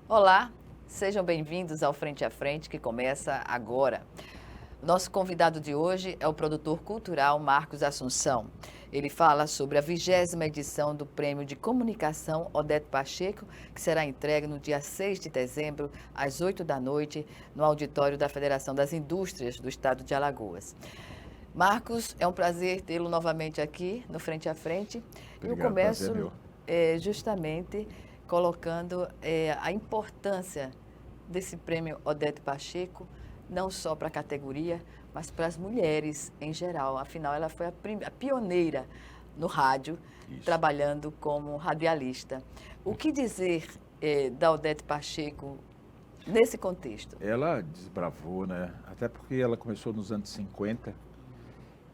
Olá, sejam bem-vindos ao Frente a Frente, que começa agora. Nosso convidado de hoje é o produtor cultural Marcos Assunção. Ele fala sobre a 20ª edição do Prêmio de Comunicação Odete Pacheco, que será entregue no dia 6 de dezembro, às 8 da noite, no auditório da Federação das Indústrias do Estado de Alagoas. Marcos, é um prazer tê-lo novamente aqui no Frente a Frente. Obrigado, Eu começo prazer é meu. justamente colocando a importância desse prêmio Odete Pacheco, não só para a categoria, mas para as mulheres em geral. Afinal, ela foi a pioneira no rádio, Isso. trabalhando como radialista. O que dizer da Odete Pacheco nesse contexto? Ela desbravou, né? Até porque ela começou nos anos 50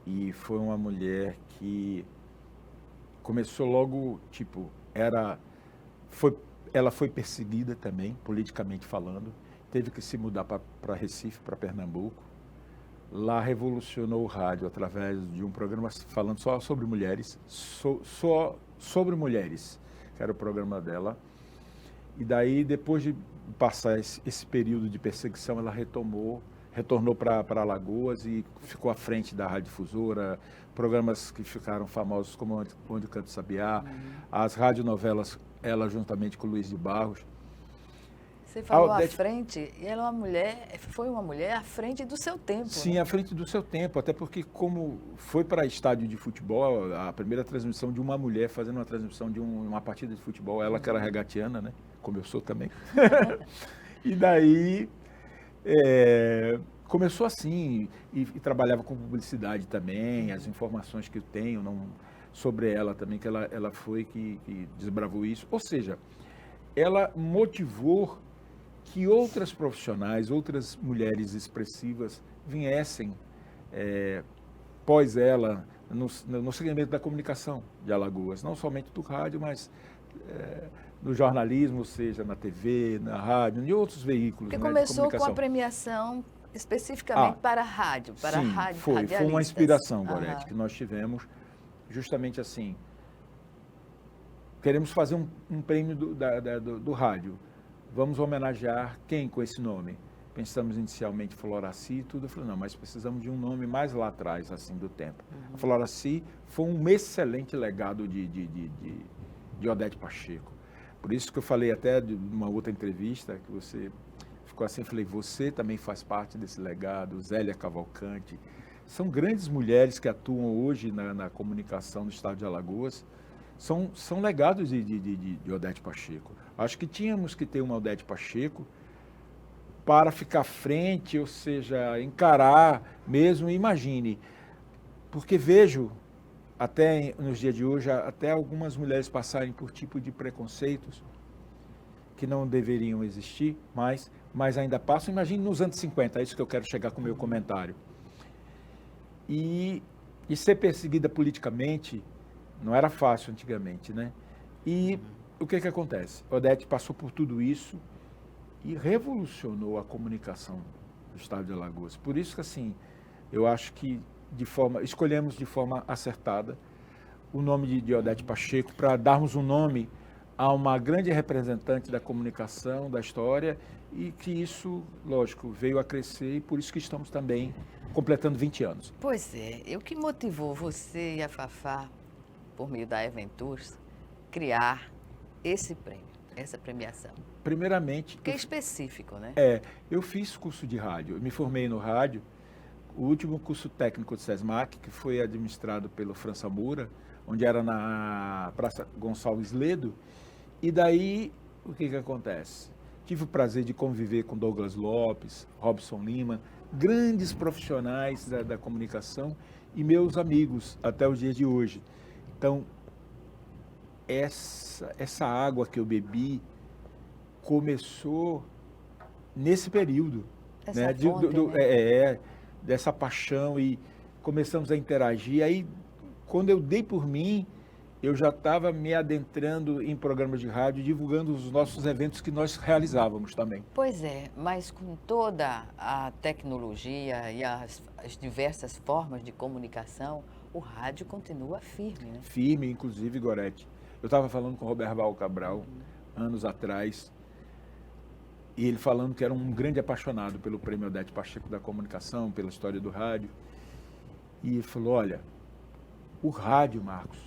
e foi uma mulher que começou logo, ela foi perseguida também, politicamente falando, teve que se mudar para Recife, para Pernambuco. Lá revolucionou o rádio através de um programa falando só sobre mulheres, só sobre mulheres, que era o programa dela. E daí, depois de passar esse período de perseguição, ela retornou para Alagoas e ficou à frente da radiodifusora, programas que ficaram famosos como Onde Canta o Sabiá, as radionovelas, ela juntamente com Luiz de Barros. Você falou à frente, e ela foi uma mulher à frente do seu tempo. Sim, né? à frente do seu tempo, até porque como foi para estádio de futebol, a primeira transmissão de uma mulher fazendo uma transmissão de uma partida de futebol, ela que era regatiana, né? Como eu sou também. E daí começou assim, e trabalhava com publicidade também, as informações que eu tenho sobre ela também, que ela foi que desbravou isso. Ou seja, ela motivou que outras profissionais, outras mulheres expressivas viessem pós ela no segmento da comunicação de Alagoas, não somente do rádio, mas no jornalismo, ou seja, na TV, na rádio, em outros veículos. Porque de começou com comunicação. a premiação especificamente para a rádio, para sim, foi uma inspiração, Gorete, que nós tivemos justamente assim. Queremos fazer um prêmio do rádio. Vamos homenagear quem com esse nome? Pensamos inicialmente Floraci e tudo. Eu falei, não, mas precisamos de um nome mais lá atrás, assim, do tempo. A Floraci foi um excelente legado de Odete Pacheco. Por isso que eu falei até de uma outra entrevista, que você ficou assim, eu falei, você também faz parte desse legado, Zélia Cavalcante. São grandes mulheres que atuam hoje na comunicação do estado de Alagoas. São legados de Odete Pacheco. Acho que tínhamos que ter uma Odete Pacheco para ficar à frente, ou seja, encarar mesmo, imagine. Porque vejo, até nos dias de hoje, até algumas mulheres passarem por tipo de preconceitos que não deveriam existir, mas ainda passam. Imagine nos anos 50, é isso que eu quero chegar com o meu comentário. E ser perseguida politicamente não era fácil antigamente, né? E o que acontece? Odete passou por tudo isso e revolucionou a comunicação do estado de Alagoas. Por isso que, assim, eu acho que escolhemos de forma acertada o nome de Odete Pacheco para darmos um nome a uma grande representante da comunicação, da história, e que isso, lógico, veio a crescer e por isso que estamos também completando 20 anos. Pois é, o que motivou você e a Fafá, por meio da Eventures, criar esse prêmio, essa premiação? Primeiramente... Porque é específico, né? Eu fiz curso de rádio, eu me formei no rádio, o último curso técnico do SESMAC, que foi administrado pelo França Moura, onde era na Praça Gonçalves Ledo, e daí o que acontece? Tive o prazer de conviver com Douglas Lopes, Robson Lima, grandes profissionais da comunicação e meus amigos até os dias de hoje. Então, essa água que eu bebi começou nesse período, Essa né? fonte, né? Dessa paixão, e começamos a interagir. Aí, quando eu dei por mim, eu já estava me adentrando em programas de rádio, divulgando os nossos eventos que nós realizávamos também. Pois é, mas com toda a tecnologia e as diversas formas de comunicação, o rádio continua firme, né? Firme, inclusive, Gorete. Eu estava falando com o Roberval Cabral, anos atrás. E ele falando que era um grande apaixonado pelo Prêmio Odete Pacheco da Comunicação, pela história do rádio. E ele falou, olha, o rádio, Marcos,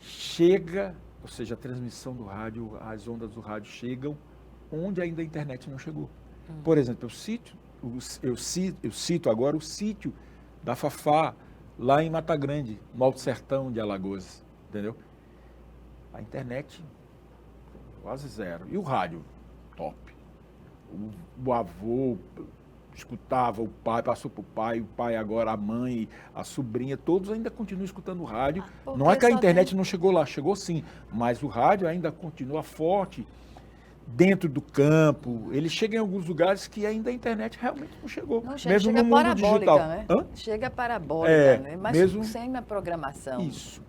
chega, ou seja, a transmissão do rádio, as ondas do rádio chegam onde ainda a internet não chegou. Por exemplo, eu cito agora o sítio da Fafá, lá em Mata Grande, no Alto Sertão de Alagoas, entendeu? A internet, quase zero. E o rádio, top. O avô escutava, o pai passou para o pai agora, a mãe, a sobrinha, todos ainda continuam escutando o rádio. Não é que a internet não chegou lá, chegou sim, mas o rádio ainda continua forte dentro do campo. Ele chega em alguns lugares que ainda a internet realmente não chegou. Não chega, mesmo chega no mundo parabólica, digital. né? Hã? Chega parabólica, né? Mas mesmo sem uma programação isso.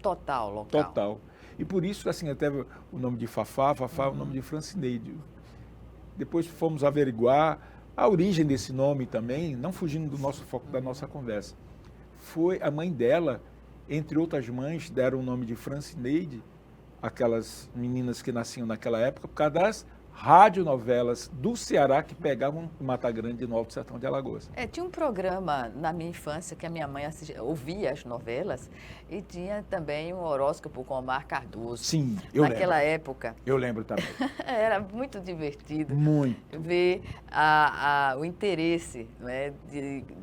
total, local. Total. E por isso, assim, até o nome de Fafá é o nome de Francineide. Depois fomos averiguar a origem desse nome também, não fugindo do nosso foco da nossa conversa. Foi a mãe dela, entre outras mães, deram o nome de Francineide, aquelas meninas que nasciam naquela época, por causa das radionovelas do Ceará que pegavam Mata Grande no Alto Sertão de Alagoas. Tinha um programa na minha infância que a minha mãe ouvia as novelas e tinha também um horóscopo com Omar Cardoso. Sim, eu lembro. Naquela época. Eu lembro também. Era muito divertido. Muito. Ver o interesse, né,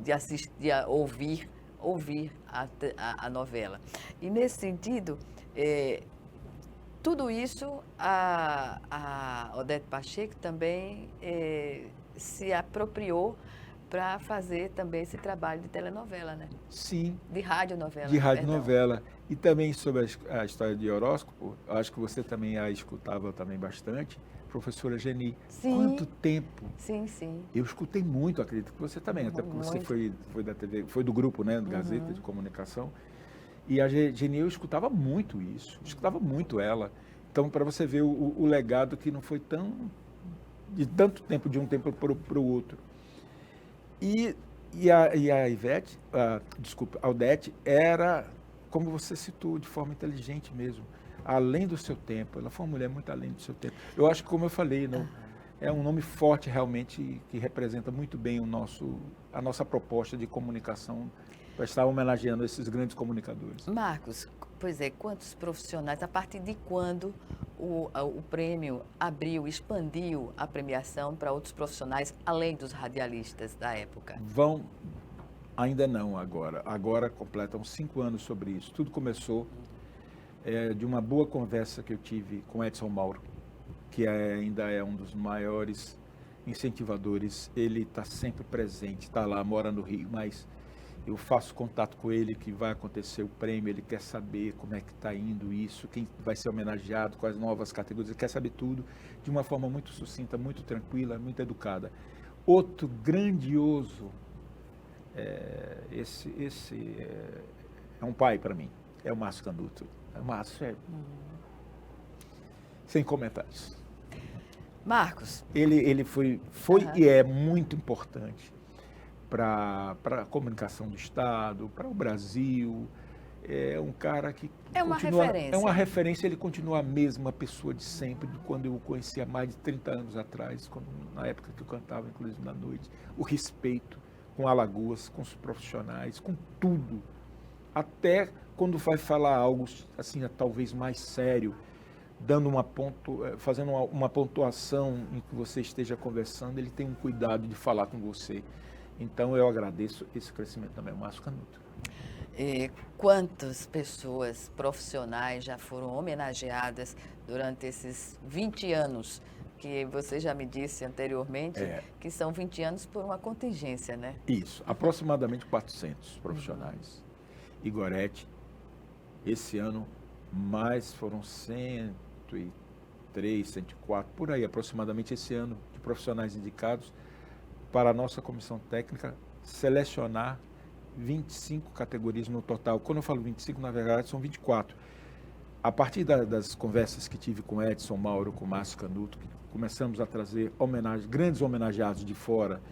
de assistir, de ouvir a novela. E nesse sentido, tudo isso, a Odete Pacheco também se apropriou para fazer também esse trabalho de telenovela, né? Sim. De radionovela. De radionovela. E também sobre a história de horóscopo, acho que você também a escutava também bastante, professora Geni. Sim. Quanto tempo? Sim, sim. Eu escutei muito, acredito que você também, até porque você foi da TV, foi do grupo, né, Gazeta de Comunicação. E a Geni, eu escutava muito isso, escutava muito ela. Então, para você ver o legado que não foi de tanto tempo, de um tempo para o outro. E a Ivete, a Odete, era, como você citou, de forma inteligente mesmo, além do seu tempo. Ela foi uma mulher muito além do seu tempo. Eu acho que, como eu falei, não, é um nome forte realmente, que representa muito bem a nossa proposta de comunicação, para estar homenageando esses grandes comunicadores. Marcos, pois é, quantos profissionais, a partir de quando o prêmio expandiu a premiação para outros profissionais, além dos radialistas da época? Ainda não agora. Agora completam 5 anos sobre isso. Tudo começou de uma boa conversa que eu tive com Edson Mauro, que ainda é um dos maiores incentivadores. Ele está sempre presente, está lá, mora no Rio, mas eu faço contato com ele que vai acontecer o prêmio, ele quer saber como é que está indo isso, quem vai ser homenageado, quais novas categorias, ele quer saber tudo de uma forma muito sucinta, muito tranquila, muito educada. Outro grandioso, esse é um pai para mim, é o Márcio Canuto. O Márcio sem comentários. Marcos. Ele foi e é muito importante para a comunicação do Estado, para o Brasil. É um cara que referência. É uma referência, ele continua a mesma pessoa de sempre, de quando eu o conheci há mais de 30 anos atrás, na época que eu cantava, inclusive na noite. O respeito com Alagoas, com os profissionais, com tudo. Até quando vai falar algo assim, talvez mais sério, fazendo uma pontuação em que você esteja conversando, ele tem um cuidado de falar com você. Então, eu agradeço esse crescimento também, o Márcio Canuto. Quantas pessoas profissionais já foram homenageadas durante esses 20 anos, que você já me disse anteriormente, que são 20 anos por uma contingência, né? Isso, aproximadamente 400 profissionais. Igorete, esse ano, foram 103, 104, por aí, aproximadamente esse ano, de profissionais indicados para a nossa comissão técnica selecionar 25 categorias no total. Quando eu falo 25, na verdade, são 24. A partir das conversas que tive com Edson Mauro, com Márcio Canuto, começamos a trazer grandes homenageados de fora,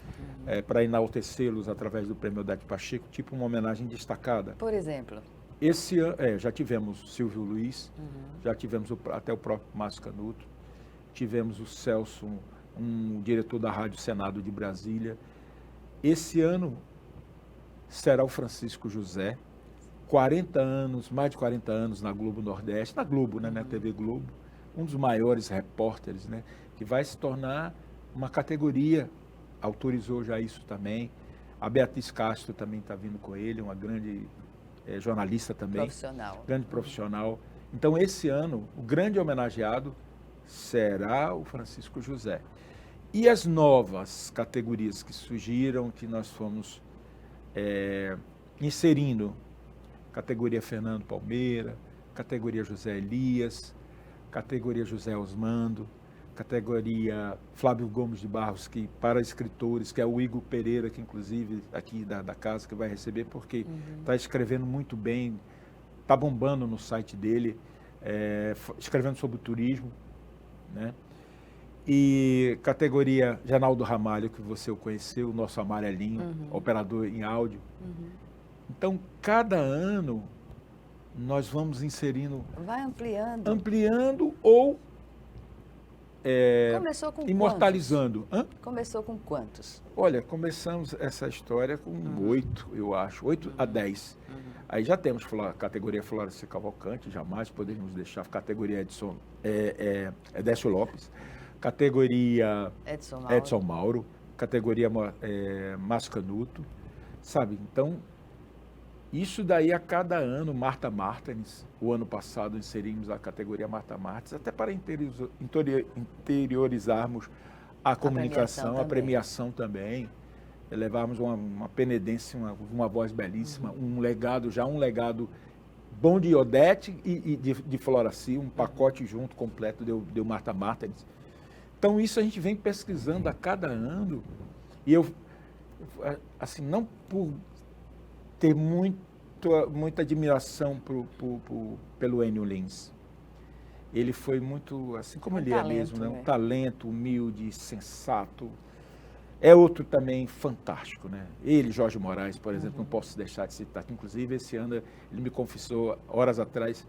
para enaltecê-los através do Prêmio Odete Pacheco, tipo uma homenagem destacada. Por exemplo? Esse ano, já tivemos Silvio Luiz, já tivemos até o próprio Márcio Canuto, tivemos o Celso um diretor da Rádio Senado de Brasília. Esse ano será o Francisco José, 40 anos, mais de 40 anos na Globo Nordeste, na Globo, né, na TV Globo, um dos maiores repórteres, né, que vai se tornar uma categoria, autorizou já isso também. A Beatriz Castro também está vindo com ele, uma grande jornalista também. Profissional. Grande profissional. Então, esse ano, o grande homenageado será o Francisco José. E as novas categorias que surgiram, que nós fomos inserindo, categoria Fernando Palmeira, categoria José Elias, categoria José Osmando, categoria Flávio Gomes de Barros, que para escritores, que é o Igor Pereira, que inclusive aqui da casa, que vai receber, porque está escrevendo muito bem, está bombando no site dele, escrevendo sobre o turismo, né? E categoria Janaldo Ramalho, que você o conheceu, o nosso amarelinho, operador em áudio. Então, cada ano, nós vamos inserindo... Vai ampliando. Ampliando ou Começou com imortalizando. quantos? Começou com quantos? Olha, começamos essa história com 8, eu acho, 8 a 10. Aí já temos categoria Florescer Cavalcante, jamais poderíamos deixar, categoria Edécio Lopes, categoria Edson Mauro, categoria Márcio Canuto, sabe? Então, isso daí a cada ano, Marta Martins, o ano passado inserimos a categoria Marta Martins, até para interiorizarmos a comunicação, a premiação também, levarmos uma penedência, uma voz belíssima, um legado bom de Odete e de Floracy, um pacote junto, completo, deu Marta Martins. Então, isso a gente vem pesquisando a cada ano, e eu, assim, não por ter muita admiração pelo Enio Lins. Ele foi muito, assim como ele é mesmo, né? Um talento, humilde, sensato. É outro também fantástico, né? Ele, Jorge Moraes, por exemplo, não posso deixar de citar, que inclusive esse ano ele me confessou, horas atrás,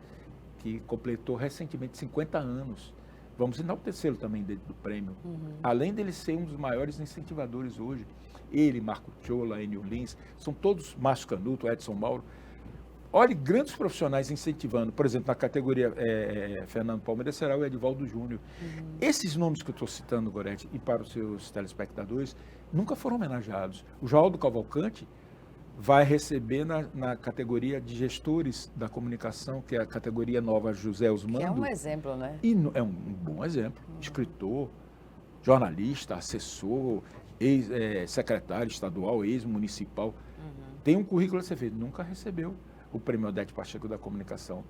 que completou recentemente 50 anos. Vamos enaltecê-lo também dentro do prêmio. Além dele ser um dos maiores incentivadores hoje, ele, Marco Chola, Enio Lins, são todos, Márcio Canuto, Edson Mauro. Olha, grandes profissionais incentivando. Por exemplo, na categoria Fernando Palmeira será o Edivaldo Júnior. Esses nomes que eu estou citando, Gorete, e para os seus telespectadores, nunca foram homenageados. O Joaldo Cavalcante vai receber na categoria de gestores da comunicação, que é a categoria nova José Osmando. Que é um exemplo, né? E é um bom exemplo. Escritor, jornalista, assessor, ex-secretário estadual, ex-municipal. Tem um currículo a ser feito. Nunca recebeu o Prêmio Odete Pacheco da Comunicação.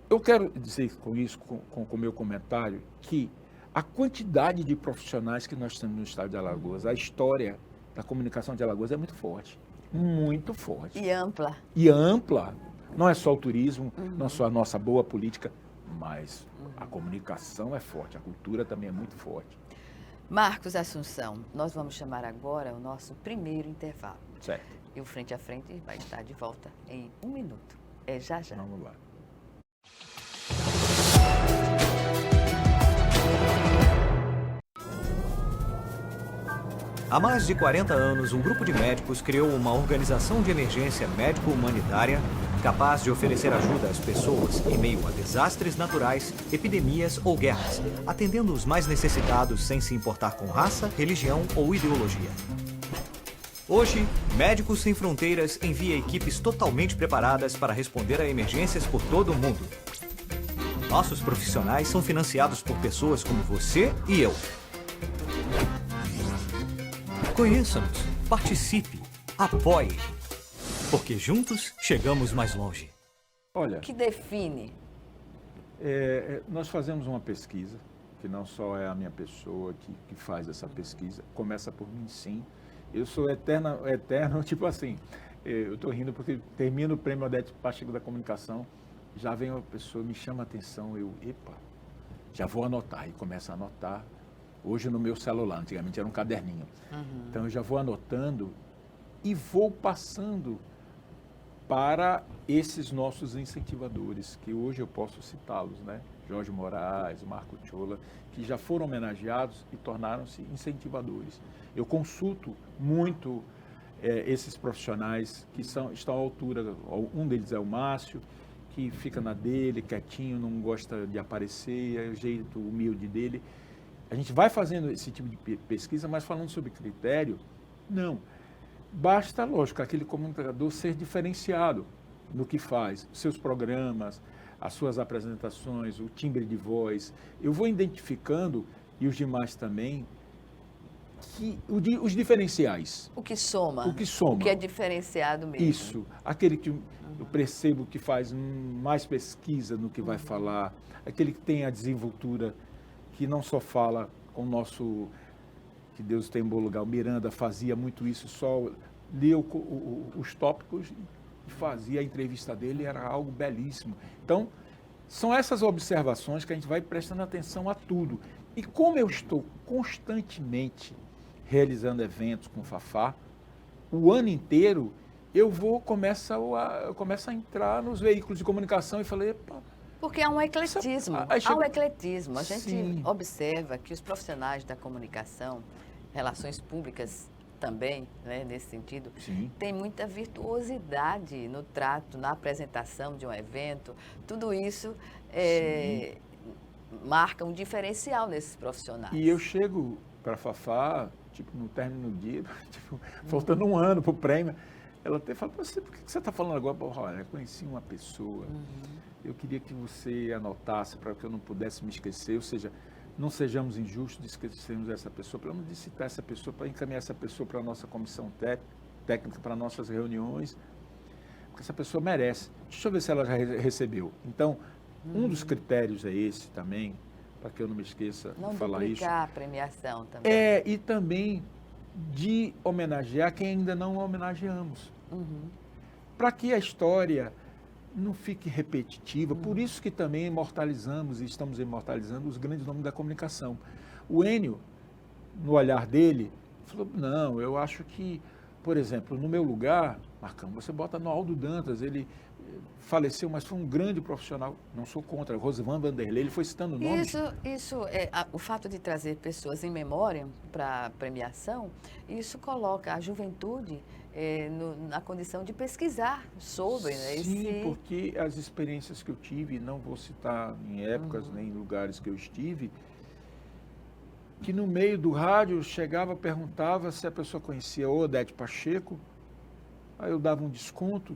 Eu quero dizer com isso, com o meu comentário, que a quantidade de profissionais que nós temos no estado de Alagoas, a história da comunicação de Alagoas é muito forte. Muito forte. E ampla. E ampla. Não é só o turismo, não é só a nossa boa política, mas a comunicação é forte, a cultura também é muito forte. Marcos Assunção, nós vamos chamar agora o nosso primeiro intervalo. Certo. E o Frente a Frente vai estar de volta em 1 minuto. É já já. Vamos lá. Há mais de 40 anos, um grupo de médicos criou uma organização de emergência médico-humanitária capaz de oferecer ajuda às pessoas em meio a desastres naturais, epidemias ou guerras, atendendo os mais necessitados sem se importar com raça, religião ou ideologia. Hoje, Médicos Sem Fronteiras envia equipes totalmente preparadas para responder a emergências por todo o mundo. Nossos profissionais são financiados por pessoas como você e eu. Conheça-nos, participe, apoie, porque juntos chegamos mais longe. Olha, O que define? nós fazemos uma pesquisa, que não só é a minha pessoa que faz essa pesquisa, começa por mim, sim. Eu sou eterno, tipo assim, eu estou rindo porque termino o Prêmio Odete Pacheco da Comunicação, já vem uma pessoa, me chama a atenção, já vou anotar, e começo a anotar. Hoje no meu celular, antigamente era um caderninho. Então eu já vou anotando e vou passando para esses nossos incentivadores, que hoje eu posso citá-los, né? Jorge Moraes, Marco Chola, que já foram homenageados e tornaram-se incentivadores. Eu consulto muito esses profissionais que estão à altura. Um deles é o Márcio, que fica na dele, quietinho, não gosta de aparecer, é o jeito humilde dele. A gente vai fazendo esse tipo de pesquisa, mas falando sobre critério, não. Basta, lógico, aquele comunicador ser diferenciado no que faz, seus programas, as suas apresentações, o timbre de voz. Eu vou identificando, e os demais também, os diferenciais. O que soma. O que soma. O que é diferenciado mesmo. Isso. Aquele que eu percebo que faz mais pesquisa no que vai falar, aquele que tem a desenvoltura, que não só fala com o nosso, que Deus tem em bom lugar, o Miranda fazia muito isso, só lia os tópicos e fazia a entrevista dele, era algo belíssimo. Então, são essas observações que a gente vai prestando atenção a tudo. E como eu estou constantemente realizando eventos com o Fafá, o ano inteiro, eu começo a entrar nos veículos de comunicação e falei, epa, porque há um ecletismo. Há um ecletismo. A gente Sim. observa que os profissionais da comunicação, relações públicas também, né, nesse sentido, Sim. tem muita virtuosidade no trato, na apresentação de um evento. Tudo isso marca um diferencial nesses profissionais. E eu chego para Fafá, tipo, no término do dia, tipo, faltando um ano para o prêmio, ela até fala, por que você está falando agora? Olha, eu conheci uma pessoa, eu queria que você anotasse para que eu não pudesse me esquecer, ou seja, não sejamos injustos de esquecermos essa pessoa, pelo menos de citar essa pessoa, para encaminhar essa pessoa para a nossa comissão técnica, para nossas reuniões, porque essa pessoa merece. Deixa eu ver se ela já recebeu. Então, um dos critérios é esse também, para que eu não me esqueça Não de falar isso. Não duplicar a premiação também. E também de homenagear quem ainda não homenageamos. Para que a história não fique repetitiva, por isso que também imortalizamos e estamos imortalizando os grandes nomes da comunicação. O Enio, no olhar dele, falou, não, eu acho que, por exemplo, no meu lugar, Marcão, você bota no Aldo Dantas, ele faleceu, mas foi um grande profissional, não sou contra, Rosvan Vanderlei, ele foi citando nomes. O fato de trazer pessoas em memória para a premiação, isso coloca a juventude na condição de pesquisar sobre. Sim, porque as experiências que eu tive, não vou citar em épocas nem em lugares que eu estive, que no meio do rádio chegava, perguntava se a pessoa conhecia o Odete Pacheco, aí eu dava um desconto,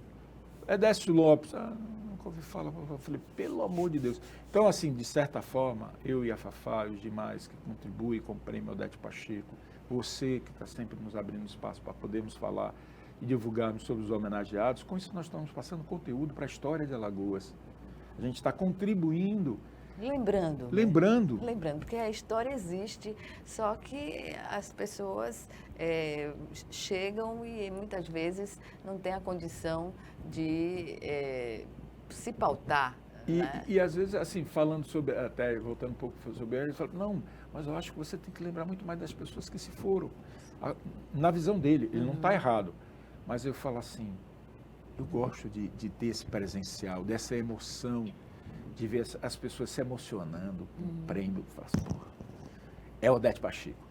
Décio Lopes, nunca ouvi falar, eu falei, pelo amor de Deus. Então, assim, de certa forma, eu e a Fafá e os demais que contribuem com o prêmio Odete Pacheco, você que está sempre nos abrindo espaço para podermos falar e divulgarmos sobre os homenageados, com isso nós estamos passando conteúdo para a história de Alagoas. A gente está contribuindo. Lembrando, porque a história existe, só que as pessoas chegam e muitas vezes não têm a condição de se pautar. E às vezes, assim, falando sobre, até voltando um pouco sobre ele fala, não, mas eu acho que você tem que lembrar muito mais das pessoas que se foram. Na visão dele, ele não está errado, mas eu falo assim, eu gosto de ter esse presencial, dessa emoção, de ver as pessoas se emocionando com o prêmio. Eu falo assim, porra, é Odete Pacheco.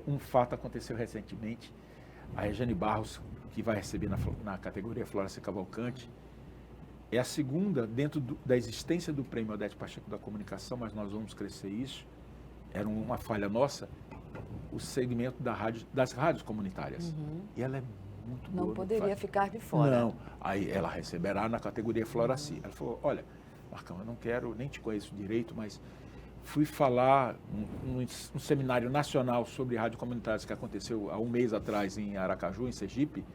Um fato aconteceu recentemente, a Regiane Barros, que vai receber na categoria Florescer Cavalcante, é a segunda dentro da existência do prêmio Odete Pacheco da comunicação, mas nós vamos crescer isso. Era uma falha nossa, o segmento das rádios comunitárias. E ela é muito boa. Não poderia ficar de fora. Não, aí ela receberá na categoria Floraci. Ela falou, olha, Marcão, eu não quero, nem te conheço direito, mas fui falar num seminário nacional sobre rádio comunitárias que aconteceu há um mês atrás em Aracaju, em Sergipe,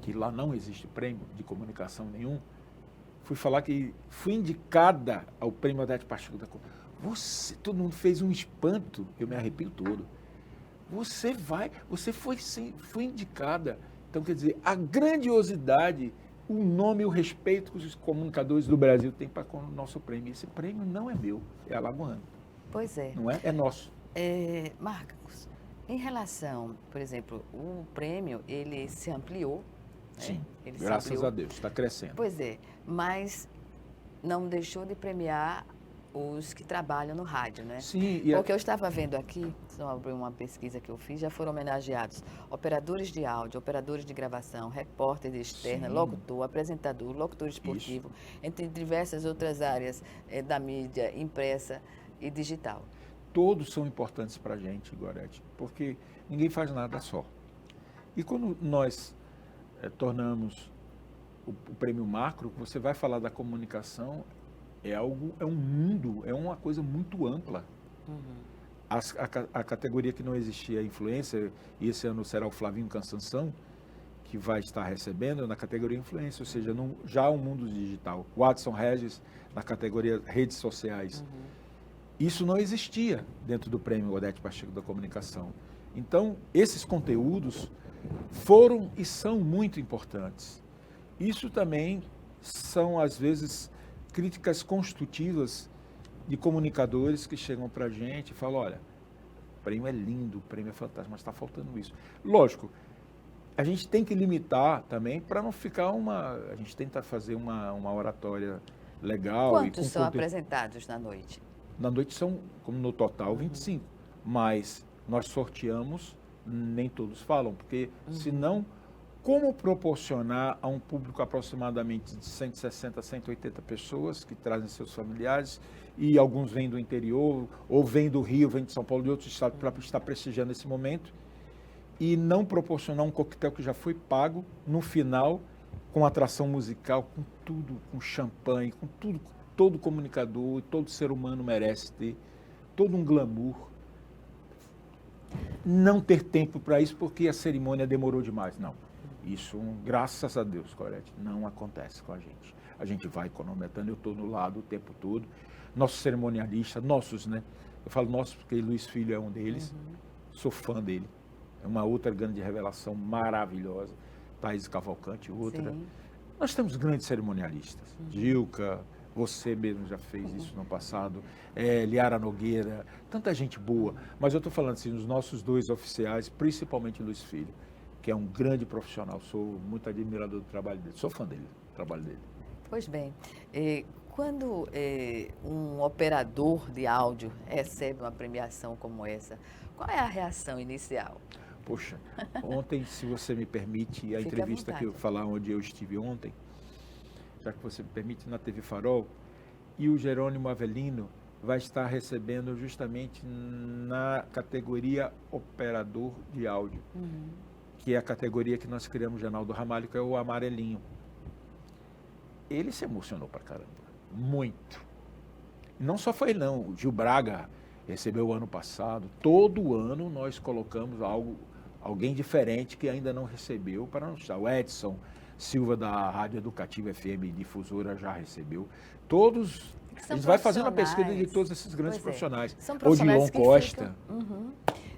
que lá não existe prêmio de comunicação nenhum. Fui falar que fui indicada ao prêmio Odete Pacheco da comunicação. Todo mundo fez um espanto, eu me arrepio todo. Você foi indicada. Então, quer dizer, a grandiosidade, o nome e o respeito que os comunicadores do Brasil têm para com o nosso prêmio. Esse prêmio não é meu, é alagoano. Pois é. Não é? É nosso. Marcos, em relação, por exemplo, o prêmio, ele se ampliou, Sim, Ele graças ampliou. a Deus, está crescendo. Pois é, mas não deixou de premiar os que trabalham no rádio, né? Sim, Porque eu estava vendo aqui, sobre uma pesquisa que eu fiz, já foram homenageados operadores de áudio, operadores de gravação, repórter de externa, Sim. locutor, apresentador, locutor esportivo, entre diversas outras áreas da mídia impressa e digital. Todos são importantes para a gente, Gorete, porque ninguém faz nada só. E quando nós tornamos o prêmio macro, você vai falar da comunicação, é um mundo, é uma coisa muito ampla. A categoria que não existia, a influência, e esse ano será o Flavinho Cansanção, que vai estar recebendo na categoria influência, ou seja, já o mundo digital. O Adson Regis na categoria redes sociais. Isso não existia dentro do prêmio Odete Pacheco da Comunicação. Então, esses conteúdos foram e são muito importantes. Isso também são, às vezes, críticas construtivas de comunicadores que chegam para a gente e falam, olha, o prêmio é lindo, o prêmio é fantástico, mas está faltando isso. Lógico, a gente tem que limitar também para não ficar a gente tenta fazer uma oratória legal. Quantos são apresentados na noite? Na noite são, como no total, 25. Mas nós sorteamos, nem todos falam, porque senão, como proporcionar a um público aproximadamente de 160, 180 pessoas que trazem seus familiares, e alguns vêm do interior, ou vêm do Rio, vêm de São Paulo, de outros estados, para estar prestigiando esse momento, e não proporcionar um coquetel que já foi pago, no final, com atração musical, com tudo, com champanhe, com tudo, todo comunicador, todo ser humano merece ter, todo um glamour. Não ter tempo para isso porque a cerimônia demorou demais, não. Isso, graças a Deus, Gorete, não acontece com a gente. A gente vai cronometrando, eu estou no lado o tempo todo. Nossos cerimonialistas, nossos, né? Eu falo nossos porque Luiz Filho é um deles, sou fã dele. É uma outra grande revelação maravilhosa. Thaís Cavalcante, outra. Sim. Nós temos grandes cerimonialistas. Gilca, você mesmo já fez isso no passado, Liara Nogueira, tanta gente boa. Mas eu estou falando assim, os nossos dois oficiais, principalmente Luiz Filho, que é um grande profissional, sou muito admirador do trabalho dele, sou fã dele, do trabalho dele. Pois bem, quando um operador de áudio recebe uma premiação como essa, qual é a reação inicial? Poxa, ontem, se você me permite, a entrevista que eu falar onde eu estive ontem, já que você me permite, na TV Farol, e o Jerônimo Avelino vai estar recebendo justamente na categoria operador de áudio, que é a categoria que nós criamos, Genaldo Ramalho, que é o amarelinho. Ele se emocionou pra caramba, muito. Não só foi ele, não, o Gil Braga recebeu o ano passado, todo ano nós colocamos alguém diferente que ainda não recebeu para não estar. O Edson Silva da Rádio Educativa FM Difusora já recebeu. Todos, a gente vai fazendo a pesquisa de todos esses grandes profissionais. São profissionais Odilon Costa.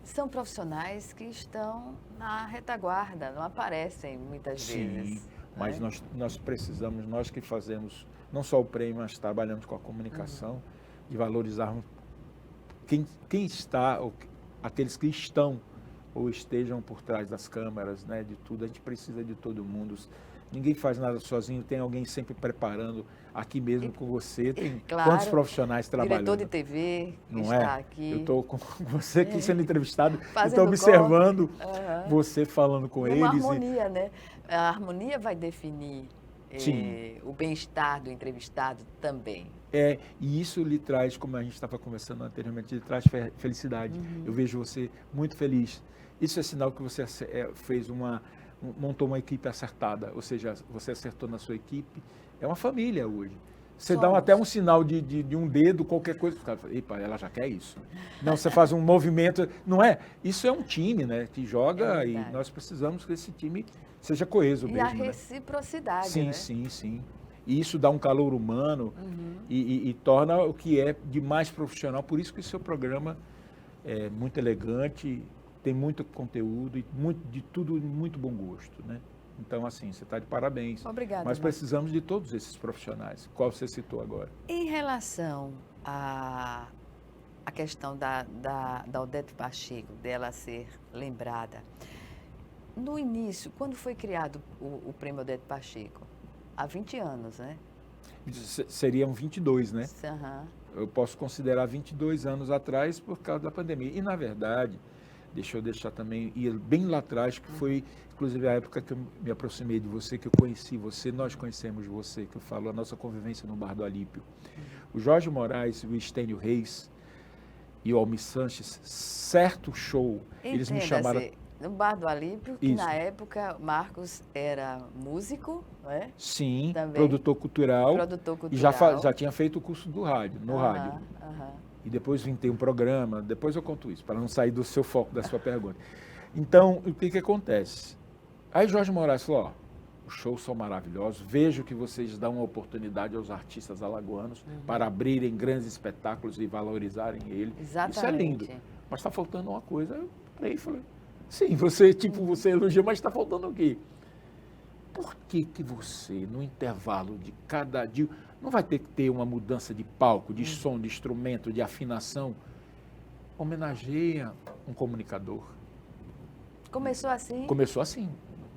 São profissionais que estão na retaguarda, não aparecem muitas vezes. Sim, mas nós precisamos, nós que fazemos não só o prêmio, mas trabalhamos com a comunicação, de valorizarmos quem está, aqueles que estão ou estejam por trás das câmeras, né, de tudo. A gente precisa de todo mundo. Ninguém faz nada sozinho, tem alguém sempre preparando. Aqui mesmo com você, tem quantos profissionais trabalhando? Diretor de TV não está é? aqui. Eu estou com você aqui sendo entrevistado, estou observando você falando com eles. Uma harmonia, né? A harmonia vai definir o bem-estar do entrevistado também. E isso lhe traz, como a gente estava conversando anteriormente, lhe traz felicidade. Eu vejo você muito feliz. Isso é sinal que você fez montou uma equipe acertada, ou seja, você acertou na sua equipe. É uma família hoje. Você dá até um sinal de um dedo, qualquer coisa. O cara fala, epa, ela já quer isso. Não, você faz um movimento, não é? Isso é um time, né? Que joga e nós precisamos que esse time seja coeso mesmo. E a reciprocidade, sim, né? Sim. E isso dá um calor humano e torna o que é de mais profissional. Por isso que o seu programa é muito elegante, tem muito conteúdo e de tudo muito bom gosto, né? Então, assim, você está de parabéns. Obrigada. Mas precisamos de todos esses profissionais, qual você citou agora. Em relação à questão da Odete Pacheco, dela ser lembrada, no início, quando foi criado o Prêmio Odete Pacheco? Há 20 anos, né? Seriam 22, né? Aham. Eu posso considerar 22 anos atrás por causa da pandemia. E, na verdade, deixa eu deixar também, ir bem lá atrás, que foi, inclusive, a época que eu me aproximei de você, que eu conheci você, nós conhecemos você, que eu falo, a nossa convivência no Bar do Alípio. O Jorge Moraes, o Estênio Reis e o Almir Sanches, certo show, eles me chamaram... No Bar do Alípio, que na época Marcos era músico, né? Sim, também. Produtor cultural. E já tinha feito o curso do rádio, no rádio. E depois vim um programa, depois eu conto isso, para não sair do seu foco, da sua pergunta. Então, o que acontece? Aí Jorge Moraes falou, ó, os shows são maravilhosos, vejo que vocês dão uma oportunidade aos artistas alagoanos para abrirem grandes espetáculos e valorizarem ele. Exatamente. Isso é lindo. Mas está faltando uma coisa. Eu falei, sim, você elogia, mas está faltando o quê? Por que você, no intervalo de cada dia, não vai ter que ter uma mudança de palco, de som, de instrumento, de afinação? Homenageia um comunicador. Começou assim? Começou assim,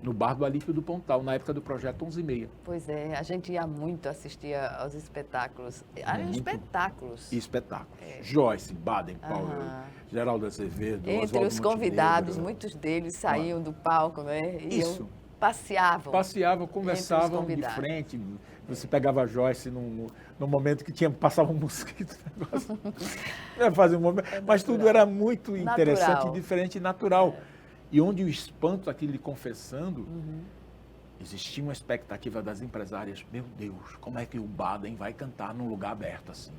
no Bar do Alípio do Pontal, na época do Projeto 11:30. Pois é, a gente ia muito assistir aos espetáculos. Eram espetáculos. Espetáculos. Joyce, Baden Powell, Geraldo Azevedo, Entre Oswaldo os convidados, Montenegro. muitos deles saíam do palco, né? Isso. Passeavam. Passeavam, conversavam de frente. Você pegava a Joyce no momento que passava um mosquito. Fazia um momento, mas tudo era muito interessante, diferente e natural. E onde o espanto, aquilo lhe confessando, existia uma expectativa das empresárias. Meu Deus, como é que o Baden vai cantar num lugar aberto assim?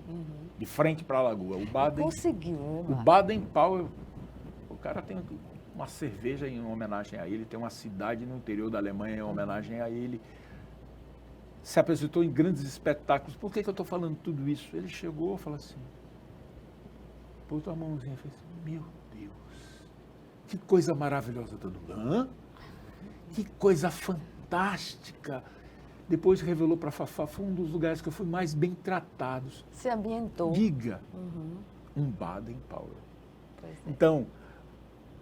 De frente para a lagoa. O Baden conseguiu, O Baden Powell, o cara tem uma cerveja em homenagem a ele, tem uma cidade no interior da Alemanha em homenagem a ele. Se apresentou em grandes espetáculos. Por que eu estou falando tudo isso? Ele chegou e falou assim, pôs a mãozinha e fez assim, meu Deus, que coisa maravilhosa. Todo mundo, que coisa fantástica. Depois revelou para a Fafá, foi um dos lugares que eu fui mais bem tratados. Se ambientou. Diga, um Baden Powell. Então,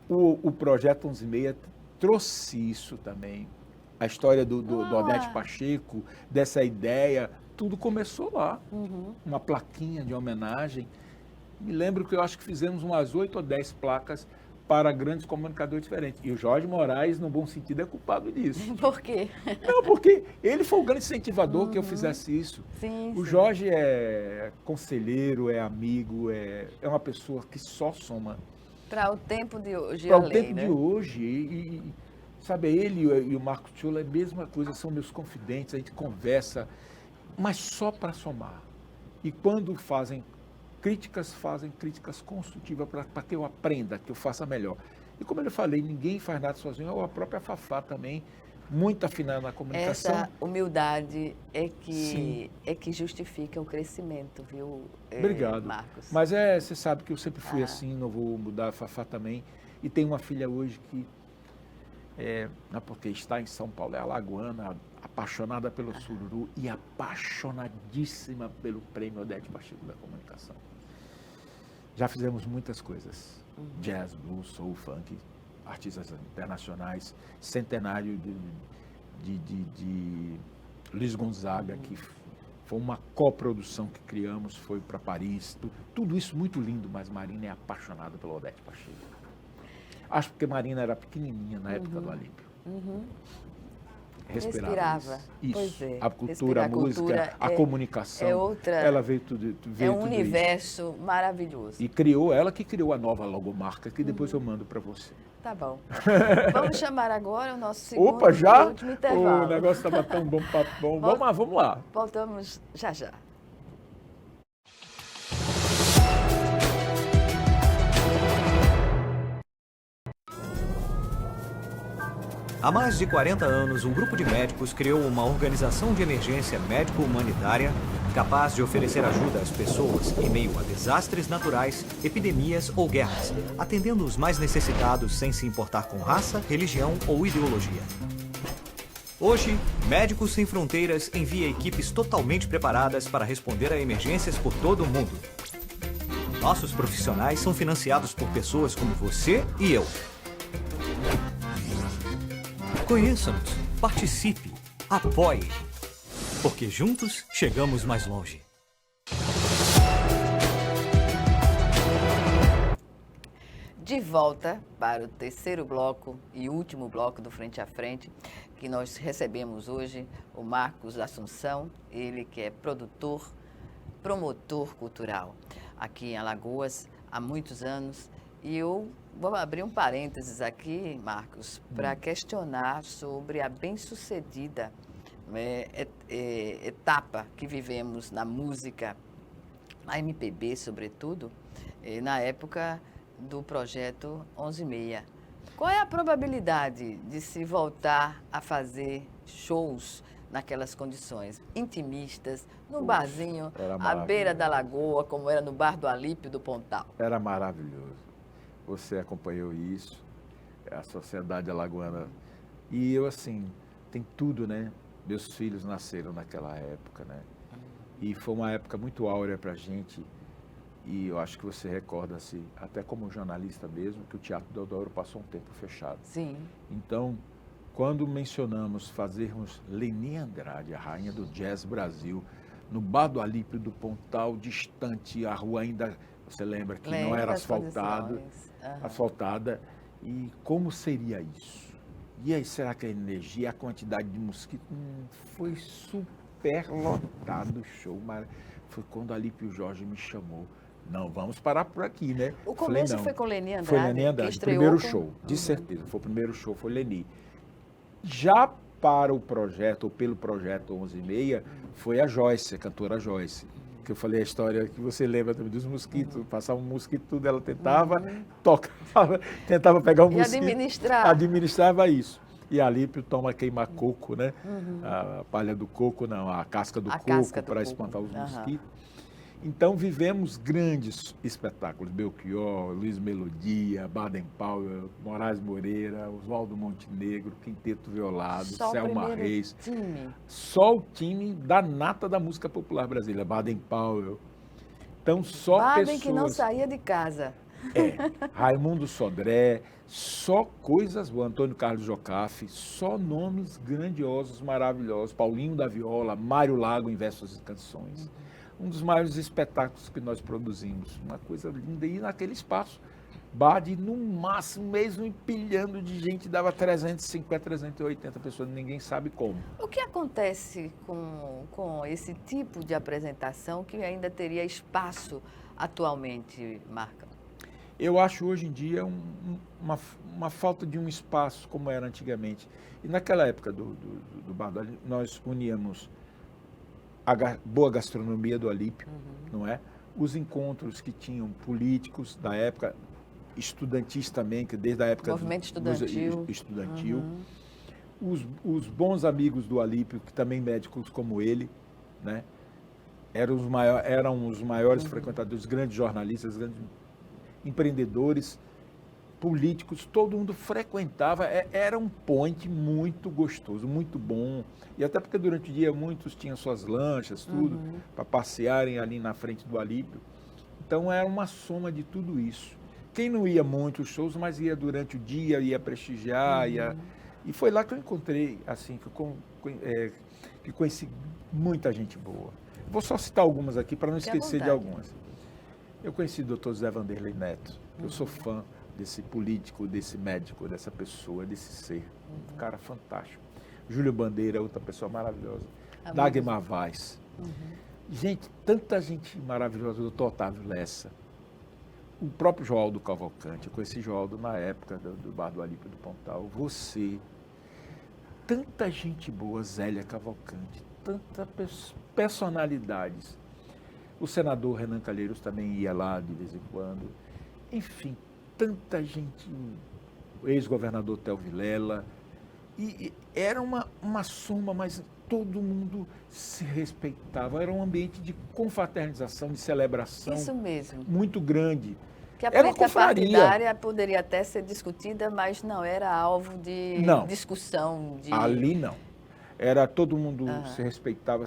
o Projeto 11:30 trouxe isso também. A história do Odete Pacheco, dessa ideia, tudo começou lá. Uma plaquinha de homenagem. Me lembro que eu acho que fizemos umas 8 ou 10 placas para grandes comunicadores diferentes. E o Jorge Moraes, no bom sentido, é culpado disso. Por quê? Não, porque ele foi o grande incentivador que eu fizesse isso. Sim, o Jorge é conselheiro, é amigo, é uma pessoa que só soma. Para o tempo de hoje, para o tempo de hoje. E sabe, ele e o Marcos Tchola é a mesma coisa, são meus confidentes, a gente conversa, mas só para somar. E quando fazem críticas construtivas para que eu aprenda, que eu faça melhor. E como eu falei, ninguém faz nada sozinho, a própria Fafá também, muito afinada na comunicação. Essa humildade é que justifica o crescimento, viu, Obrigado. Marcos? Mas você sabe que eu sempre fui assim, não vou mudar. A Fafá também. E tem uma filha hoje que, porque está em São Paulo, é alagoana, apaixonada pelo sururu e apaixonadíssima pelo Prêmio Odete Pacheco da Comunicação. Já fizemos muitas coisas, jazz, blues, soul, funk, artistas internacionais, centenário de Luiz Gonzaga, que foi uma coprodução que criamos, foi para Paris, tudo isso muito lindo, mas Marina é apaixonada pelo Odete Pacheco. Acho que Marina era pequenininha na época do Alípio. Respirava. Isso. Pois é. A cultura, a música, a comunicação. É outra. Ela veio tudo. É um universo maravilhoso. E ela que criou a nova logomarca, que depois eu mando para você. Tá bom. Vamos chamar agora o nosso segundo já? e último intervalo. O negócio estava tão bom, papo bom. Vamos lá. Voltamos já já. Há mais de 40 anos, um grupo de médicos criou uma organização de emergência médico-humanitária capaz de oferecer ajuda às pessoas em meio a desastres naturais, epidemias ou guerras, atendendo os mais necessitados sem se importar com raça, religião ou ideologia. Hoje, Médicos Sem Fronteiras envia equipes totalmente preparadas para responder a emergências por todo o mundo. Nossos profissionais são financiados por pessoas como você e eu. Conheça-nos, participe, apoie, porque juntos chegamos mais longe. De volta para o terceiro bloco e último bloco do Frente a Frente, que nós recebemos hoje o Marcos Assunção, ele que é produtor, promotor cultural aqui em Alagoas há muitos anos. E eu vou abrir um parênteses aqui, Marcos, para questionar sobre a bem-sucedida etapa que vivemos na música, na MPB sobretudo, na época do projeto 11/6. Qual é a probabilidade de se voltar a fazer shows naquelas condições intimistas, no barzinho, à beira da lagoa, como era no bar do Alípio do Pontal? Era maravilhoso. Você acompanhou isso, a sociedade alagoana. E eu, assim, tem tudo, né? Meus filhos nasceram naquela época, né? E foi uma época muito áurea pra gente. E eu acho que você recorda-se, até como jornalista mesmo, que o Teatro Deodoro passou um tempo fechado. Sim. Então, quando mencionamos fazermos Leni Andrade, a rainha do jazz Brasil, no bar do Alípio do Pontal, distante, a rua ainda, você lembra que não era asfaltada, e como seria isso? E aí, será que a energia, a quantidade de mosquitos, foi super lotado o show, mas foi quando Alípio Jorge me chamou. Não, vamos parar por aqui, né? O começo foi com Leni Andrade? Foi Leni Andrade, primeiro show, de certeza. Foi o primeiro show, foi Leni. Já para o projeto, ou pelo projeto 11/6, foi a Joyce, a cantora Joyce. Que eu falei a história que você lembra também dos mosquitos. Passava um mosquito, tudo ela tentava, tocava, tentava pegar um mosquito. E administrava isso. E Alípio toma queima-coco, né? A palha do coco, não, a casca do coco para espantar os mosquitos. Então, vivemos grandes espetáculos, Belchior, Luiz Melodia, Baden Powell, Moraes Moreira, Oswaldo Montenegro, Quinteto Violado, Selma Reis. Só o time da nata da música popular brasileira, Baden Powell. Então, só Baden pessoas... que não saía de casa. Raimundo Sodré, só coisas boas, Antônio Carlos Jocafe, só nomes grandiosos, maravilhosos, Paulinho da Viola, Mário Lago em versos e canções. Um dos maiores espetáculos que nós produzimos, uma coisa linda, e naquele espaço, Bade, no máximo, mesmo empilhando de gente, dava 350, 380 pessoas, ninguém sabe como. O que acontece com esse tipo de apresentação que ainda teria espaço atualmente, Marca? Eu acho hoje em dia uma falta de um espaço como era antigamente. E naquela época do Bar do Alípio, nós uníamos a boa gastronomia do Alípio, não é? Os encontros que tinham políticos da época, estudantis também, que desde a época movimento estudantil. Os bons amigos do Alípio, que também médicos como ele, né? Eram os maiores frequentadores, grandes jornalistas, grandes empreendedores, políticos, todo mundo frequentava, era um point muito gostoso, muito bom, e até porque durante o dia muitos tinham suas lanchas, tudo, para passearem ali na frente do Alípio. Então era uma soma de tudo isso. Quem não ia muito aos shows, mas ia durante o dia, ia prestigiar, e foi lá que eu encontrei, assim, que conheci muita gente boa. Vou só citar algumas aqui para não esquecer de algumas. Eu conheci o Dr. Zé Vanderlei Neto, eu sou fã desse político, desse médico, dessa pessoa, desse ser. Um cara fantástico. Júlio Bandeira, outra pessoa maravilhosa. Dagmar Vaz. Gente, tanta gente maravilhosa, o doutor Otávio Lessa. O próprio Joaldo Cavalcante, eu conheci Joaldo na época do Bar do Alípio do Pontal. Você, tanta gente boa, Zélia Cavalcante, tantas personalidades. O senador Renan Calheiros também ia lá de vez em quando. Enfim, tanta gente, o ex-governador Theo Vilela, e era uma soma, mas todo mundo se respeitava, era um ambiente de confraternização, de celebração. Isso mesmo. Muito grande. Que a política partidária poderia até ser discutida, mas não era alvo de discussão. Ali não. Era todo mundo se respeitava,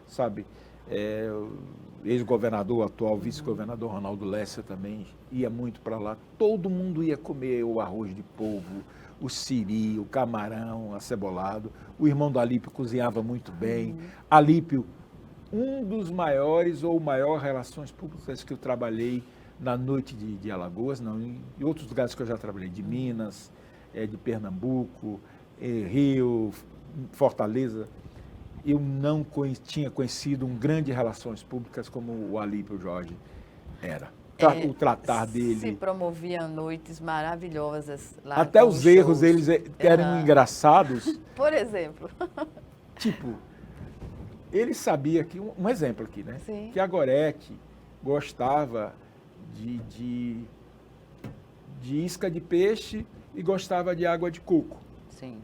sabe? Ex-governador, atual vice-governador Ronaldo Lessa também ia muito para lá. Todo mundo ia comer o arroz de polvo, o siri, o camarão acebolado. O irmão do Alípio cozinhava muito bem. Alípio, um dos maiores ou maior relações públicas que eu trabalhei na noite de Alagoas, não, em outros lugares que eu já trabalhei, de Minas, de Pernambuco, Rio, Fortaleza. Eu não tinha conhecido um grande relações públicas como o Alípio Jorge era. O tratar dele. Se promoviam noites maravilhosas lá. Até os erros eles eram engraçados. Por exemplo. Tipo, ele sabia que, um exemplo aqui, né? Sim. Que a Gorete gostava de isca de peixe e gostava de água de coco. Sim.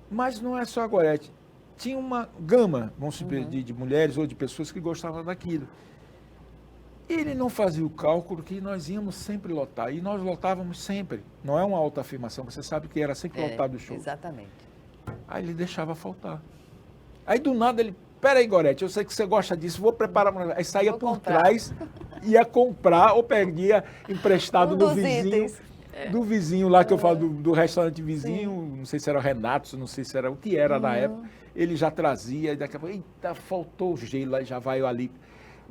Mas não é só a Gorete. Tinha uma gama, vamos supor, de mulheres ou de pessoas que gostavam daquilo. Ele não fazia o cálculo que nós íamos sempre lotar. E nós lotávamos sempre. Não é uma autoafirmação, você sabe que era sempre lotado o show. Exatamente. Aí ele deixava faltar. Aí do nada ele, peraí, Gorete, eu sei que você gosta disso, vou preparar. Aí saía por trás, ia comprar ou perdia emprestado do vizinho. Do vizinho lá que eu falo, do restaurante vizinho, sim. Não sei se era o Renato, não sei se era o que era na época. Ele já trazia, e daqui a pouco, eita, faltou gelo, aí já vai ali.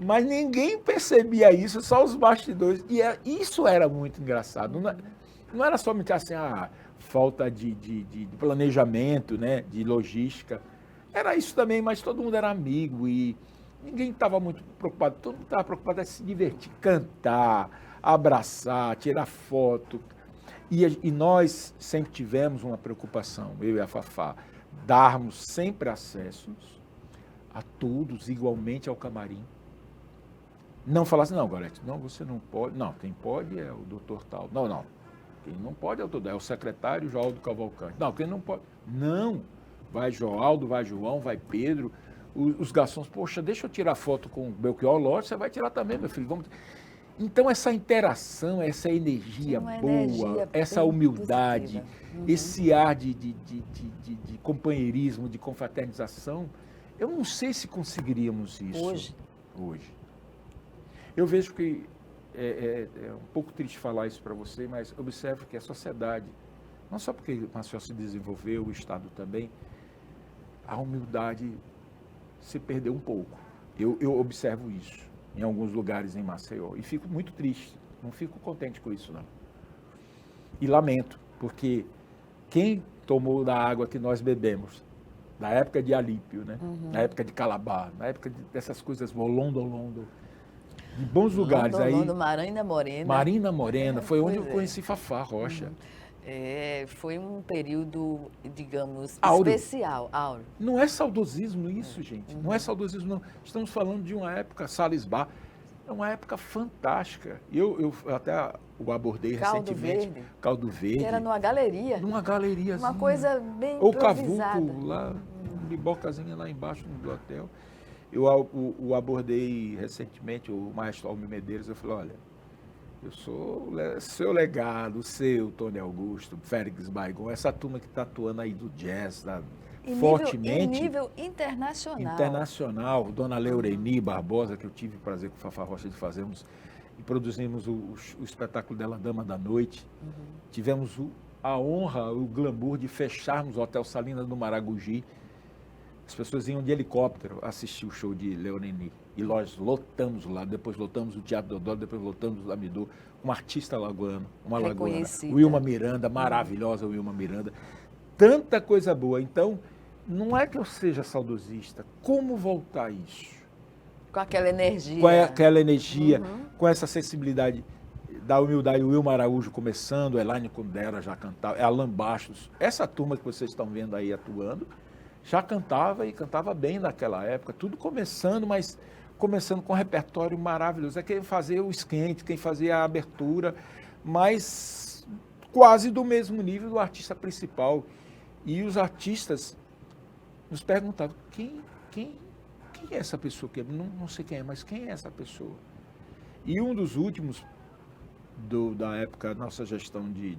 Mas ninguém percebia isso, só os bastidores. E isso era muito engraçado. Não era somente assim, falta de planejamento, né, de logística. Era isso também, mas todo mundo era amigo e ninguém estava muito preocupado. Todo mundo estava preocupado em se divertir, cantar, abraçar, tirar foto. E nós sempre tivemos uma preocupação, eu e a Fafá, darmos sempre acessos a todos igualmente ao camarim. Não falar assim, não, Gorete, não, você não pode. Não, quem pode é o doutor tal. Não. Quem não pode é o secretário Joaldo Cavalcante. Não, quem não pode. Não. Vai Joaldo, vai João, vai Pedro. Os garçons, poxa, deixa eu tirar foto com o Belchior Lopes, você vai tirar também, meu filho. Vamos. Então, essa interação, essa energia boa, essa humildade, esse ar de companheirismo, de confraternização, eu não sei se conseguiríamos isso hoje. Eu vejo que é um pouco triste falar isso para você, mas observo que a sociedade, não só porque o Maceió se desenvolveu, o Estado também, a humildade se perdeu um pouco. Eu observo isso em alguns lugares em Maceió e fico muito triste, não fico contente com isso, não. E lamento, porque quem tomou da água que nós bebemos, na época de Alípio, né? Na época de Calabar, na época dessas coisas, Londo, de bons lugares aí. Marina Morena, foi onde eu conheci Fafá Rocha. Foi um período, digamos, áureo. Especial, áureo. Não é saudosismo isso, gente. Não é saudosismo, não. Estamos falando de uma época, Salisbar, é uma época fantástica. Eu até o abordei recentemente. Caldo Verde. Que era numa galeria. Numa galeriazinha. Uma coisa bem Ou improvisada. Cavuco, lá, bibocazinha lá embaixo do hotel. Eu o abordei recentemente, o maestro Almir Medeiros, eu falei, olha, eu sou seu legado, seu Tony Augusto, Félix Baigon, essa turma que está atuando aí do jazz, fortemente. Em nível internacional. Internacional, Dona Leureni Barbosa, que eu tive o prazer com o Fafá Rocha de fazermos, e produzimos o espetáculo dela, Dama da Noite. Tivemos a honra, o glamour de fecharmos o Hotel Salinas do Maragogi. As pessoas iam de helicóptero assistir o show de Leoneni. E nós lotamos lá, depois lotamos o Teatro Deodoro, depois lotamos o Lamidô, um artista alagoano, uma alagoana. Wilma Miranda, maravilhosa Wilma Miranda. Tanta coisa boa. Então, não é que eu seja saudosista. Como voltar a isso? Com aquela energia. Com aquela energia, com essa sensibilidade da humildade. O Wilma Araújo começando, Elaine Kundera já cantava, Alan Bastos. Essa turma que vocês estão vendo aí atuando, já cantava e cantava bem naquela época, tudo começando, mas começando com um repertório maravilhoso. É quem fazia o esquente, quem fazia a abertura, mas quase do mesmo nível do artista principal. E os artistas nos perguntavam, quem é essa pessoa? Não sei quem é, mas quem é essa pessoa? E um dos últimos da época, nossa gestão de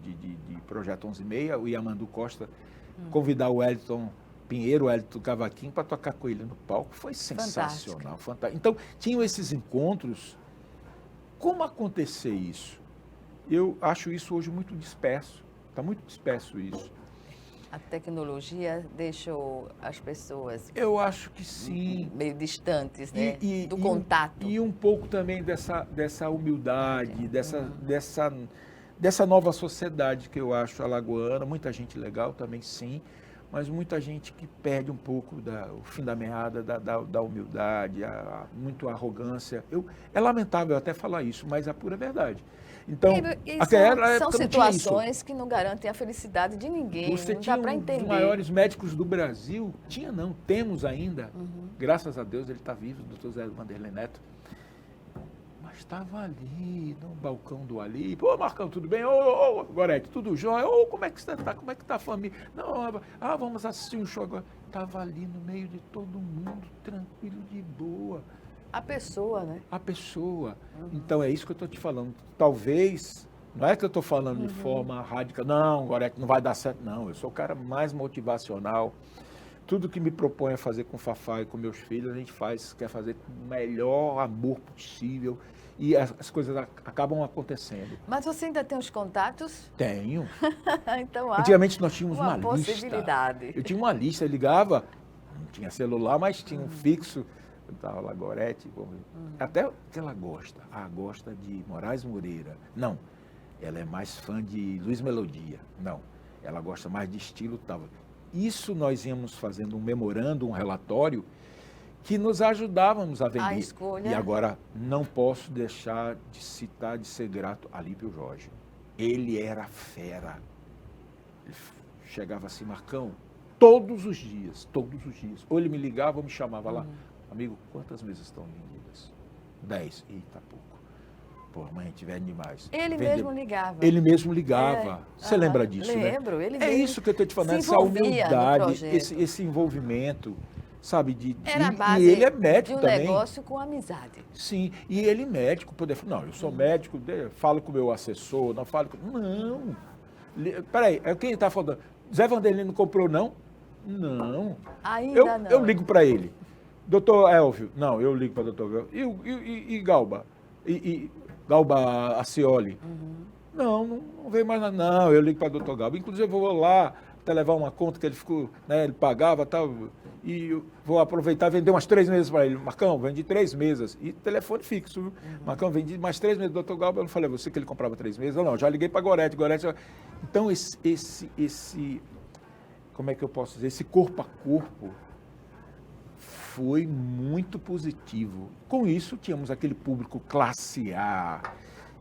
Projeto 11:30, o Yamandu Costa, convidar o Wellington Pinheiro, o Hélito Cavaquinho, para tocar com ele no palco, foi sensacional, fantástico. Então, tinham esses encontros. Como acontecer isso? Eu acho isso hoje muito disperso. Está muito disperso isso. A tecnologia deixou as pessoas Eu acho que sim. meio distantes, né? Do contato. E um pouco também dessa humildade, dessa nova sociedade que eu acho alagoana. Muita gente legal também, sim, mas muita gente que perde um pouco o fim da meada, da humildade, muito arrogância. É lamentável até falar isso, mas é a pura verdade. Então, são situações que não garantem a felicidade de ninguém. Você não tinha dá para um entender. dos maiores médicos do Brasil, temos ainda, graças a Deus ele está vivo, o doutor Zé Vanderlei Neto, mas estava ali, no balcão do Ali. Pô, Marcão, tudo bem? Ô, Gorete, tudo jóia? Ô, como é que você está? Como é que está a família? Não, vamos assistir um show agora. Estava ali no meio de todo mundo, tranquilo, de boa. A pessoa, né? A pessoa. Então, é isso que eu estou te falando. Talvez, não é que eu estou falando de forma radical, não, Gorete, não vai dar certo. Não, eu sou o cara mais motivacional. Tudo que me propõe a fazer com o Fafá e com meus filhos, a gente quer fazer com o melhor amor possível. E as coisas acabam acontecendo. Mas você ainda tem os contatos? Tenho. Então, há Antigamente nós tínhamos uma possibilidade. lista. Eu tinha uma lista, eu ligava, não tinha celular, mas tinha um fixo. Eu estava lá, Gorete, até que ela gosta. Gosta de Moraes Moreira. Não, ela é mais fã de Luiz Melodia. Não, ela gosta mais de estilo tal. Isso nós íamos fazendo um memorando, um relatório, que nos ajudávamos a vender. A escolha. E agora, não posso deixar de citar, de ser grato a Alípio Jorge. Ele era fera. Ele chegava assim, Marcão, todos os dias. Ou ele me ligava ou me chamava lá. Amigo, quantas mesas estão vendidas? 10. Eita, pouco. Pô, amanhã tiver demais. Ele mesmo ligava. Ele mesmo ligava. Você lembra disso, lembro, né? ele É mesmo isso que eu estou te falando, essa humildade, esse envolvimento, sabe? Era a base e ele é médico de um também. negócio com amizade. Sim, e ele médico, poder falar, não, eu sou médico, falo com o meu assessor, não falo com... Não. Peraí, quem está falando? Zé Vanderlei não comprou, não? Não. Ainda não. Eu ligo para ele. Doutor Elvio, não, eu ligo para o doutor Elvio. E Galba? E Galba Acioli? Não veio mais nada. Não, eu ligo para o doutor Galba. Inclusive, eu vou lá até levar uma conta que ele ficou, né, ele pagava tal, e eu vou aproveitar e vender umas 3 mesas para ele. Marcão, vendi 3 mesas. E telefone fixo. Marcão, vendi mais 3 mesas. Doutor Galba, eu não falei, você que ele comprava 3 mesas? Não, já liguei para Gorete. Então, esse, como é que eu posso dizer? Esse corpo a corpo foi muito positivo. Com isso, tínhamos aquele público classe A,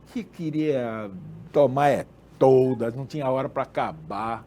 que queria tomar todas, não tinha hora para acabar,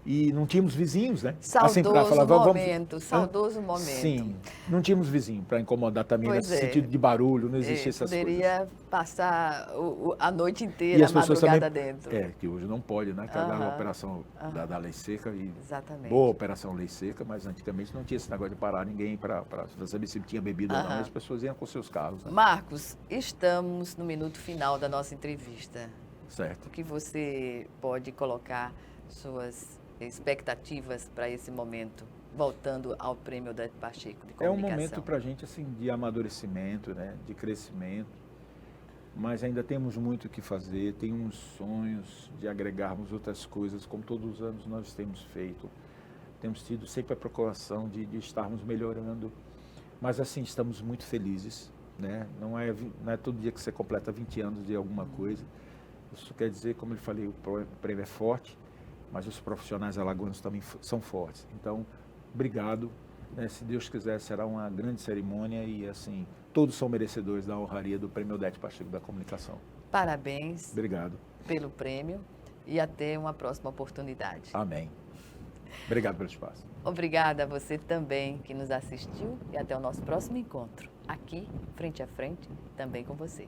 e não tínhamos vizinhos, né? Saudoso momento. Sim, não tínhamos vizinho para incomodar também, nesse sentido de barulho, não existia essas coisas. Poderia passar a noite inteira, a madrugada dentro. Que hoje não pode, né? Que agora a operação da Lei Seca, e exatamente. Boa operação Lei Seca, mas antigamente não tinha esse negócio de parar ninguém para saber se tinha bebida ou não, e as pessoas iam com seus carros. Né? Marcos, estamos no minuto final da nossa entrevista. Certo. O que você pode colocar suas expectativas para esse momento, voltando ao Prêmio Odete Pacheco de Comunicação? É um momento para a gente assim, de amadurecimento, né, de crescimento, mas ainda temos muito o que fazer, tem uns sonhos de agregarmos outras coisas, como todos os anos nós temos feito. Temos tido sempre a procuração de estarmos melhorando, mas assim, estamos muito felizes, né? Não é todo dia que você completa 20 anos de alguma coisa. Isso quer dizer, como eu falei, o prêmio é forte, mas os profissionais alagoanos também são fortes. Então, obrigado. Né? Se Deus quiser, será uma grande cerimônia e, assim, todos são merecedores da honraria do Prêmio Odete Pacheco da Comunicação. Parabéns. Obrigado. Pelo prêmio e até uma próxima oportunidade. Amém. Obrigado pelo espaço. Obrigada a você também que nos assistiu e até o nosso próximo encontro, aqui, frente a frente, também com você.